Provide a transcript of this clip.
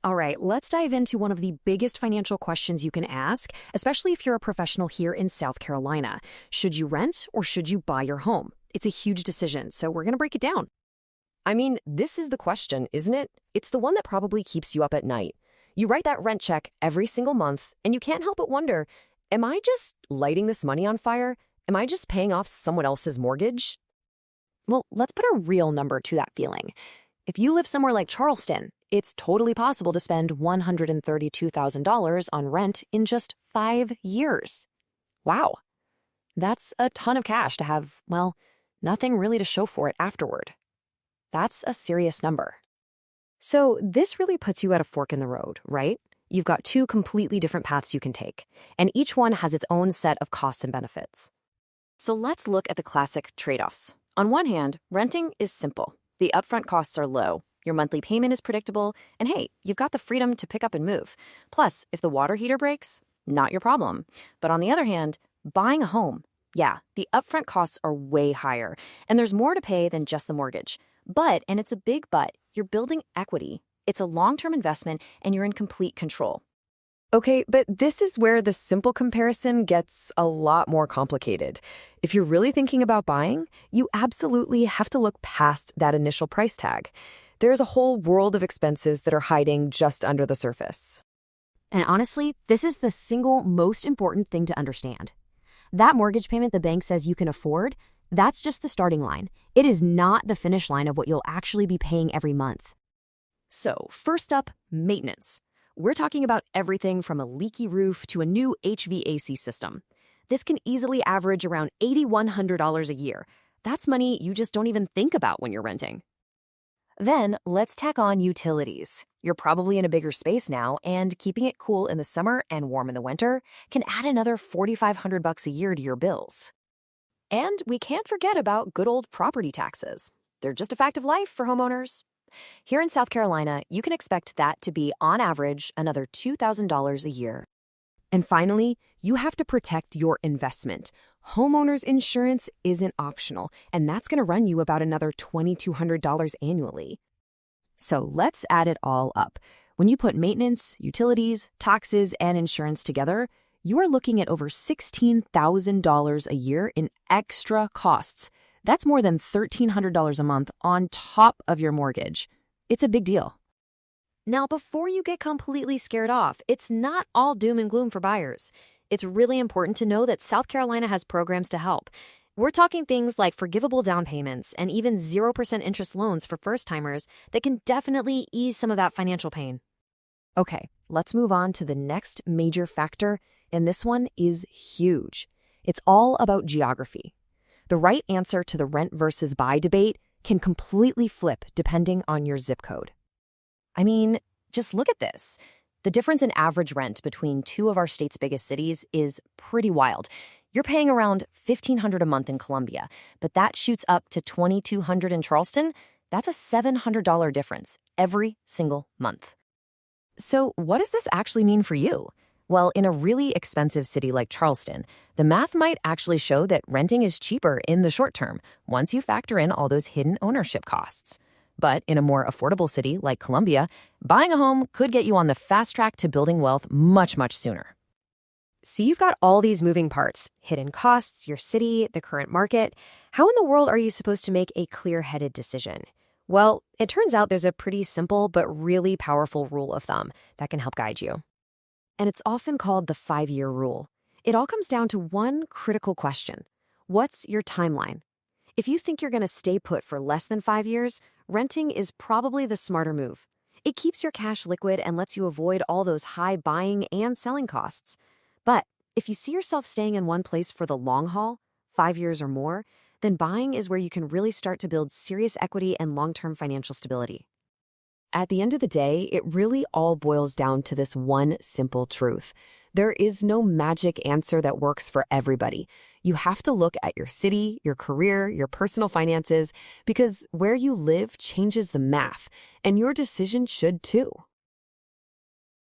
All right, let's dive into one of the biggest financial questions you can ask, especially if you're a professional here in South Carolina. Should you rent or should you buy your home? It's a huge decision, so we're going to break it down. I mean, this is the question, isn't it? It's the one that probably keeps you up at night. You write that rent check every single month, and you can't help but wonder, am I just lighting this money on fire? Am I just paying off someone else's mortgage? Well, let's put a real number to that feeling. If you live somewhere like Charleston, it's totally possible to spend $132,000 on rent in just 5 years. Wow. That's a ton of cash to have, well, nothing really to show for it afterward. That's a serious number. So this really puts you at a fork in the road, right? You've got two completely different paths you can take, and each one has its own set of costs and benefits. So let's look at the classic trade-offs. On one hand, renting is simple. The upfront costs are low, your monthly payment is predictable, and hey, you've got the freedom to pick up and move. Plus, if the water heater breaks, not your problem. But on the other hand, buying a home, yeah, the upfront costs are way higher, and there's more to pay than just the mortgage. But, and it's a big but, you're building equity. It's a long-term investment, and you're in complete control. Okay, but this is where the simple comparison gets a lot more complicated. If you're really thinking about buying, you absolutely have to look past that initial price tag. There's a whole world of expenses that are hiding just under the surface. And honestly, this is the single most important thing to understand. That mortgage payment the bank says you can afford, that's just the starting line. It is not the finish line of what you'll actually be paying every month. So, first up, maintenance. We're talking about everything from a leaky roof to a new HVAC system. This can easily average around $8,100 a year. That's money you just don't even think about when you're renting. Then, let's tack on utilities. You're probably in a bigger space now, and keeping it cool in the summer and warm in the winter can add another $4,500 a year to your bills. And we can't forget about good old property taxes. They're just a fact of life for homeowners. Here in South Carolina, you can expect that to be, on average, another $2,000 a year. And finally, you have to protect your investment. Homeowners insurance isn't optional, and that's going to run you about another $2,200 annually. So let's add it all up. When you put maintenance, utilities, taxes, and insurance together, you are looking at over $16,000 a year in extra costs. That's more than $1,300 a month on top of your mortgage. It's a big deal. Now, before you get completely scared off, it's not all doom and gloom for buyers. It's really important to know that South Carolina has programs to help. We're talking things like forgivable down payments and even 0% interest loans for first-timers that can definitely ease some of that financial pain. Okay, let's move on to the next major factor, and this one is huge. It's all about geography. The right answer to the rent versus buy debate can completely flip depending on your zip code. I mean, just look at this. The difference in average rent between two of our state's biggest cities is pretty wild. You're paying around $1,500 a month in Columbia, but that shoots up to $2,200 in Charleston. That's a $700 difference every single month. So what does this actually mean for you? Well, in a really expensive city like Charleston, the math might actually show that renting is cheaper in the short term once you factor in all those hidden ownership costs. But in a more affordable city like Columbia, buying a home could get you on the fast track to building wealth much, much sooner. So you've got all these moving parts, hidden costs, your city, the current market. How in the world are you supposed to make a clear-headed decision? Well, it turns out there's a pretty simple but really powerful rule of thumb that can help guide you. And it's often called the 5-year rule. It all comes down to one critical question. What's your timeline? If you think you're going to stay put for less than 5 years, renting is probably the smarter move. It keeps your cash liquid and lets you avoid all those high buying and selling costs. But if you see yourself staying in one place for the long haul, 5 years or more, then buying is where you can really start to build serious equity and long-term financial stability. At the end of the day, it really all boils down to this one simple truth. There is no magic answer that works for everybody. You have to look at your city, your career, your personal finances, because where you live changes the math, and your decision should too.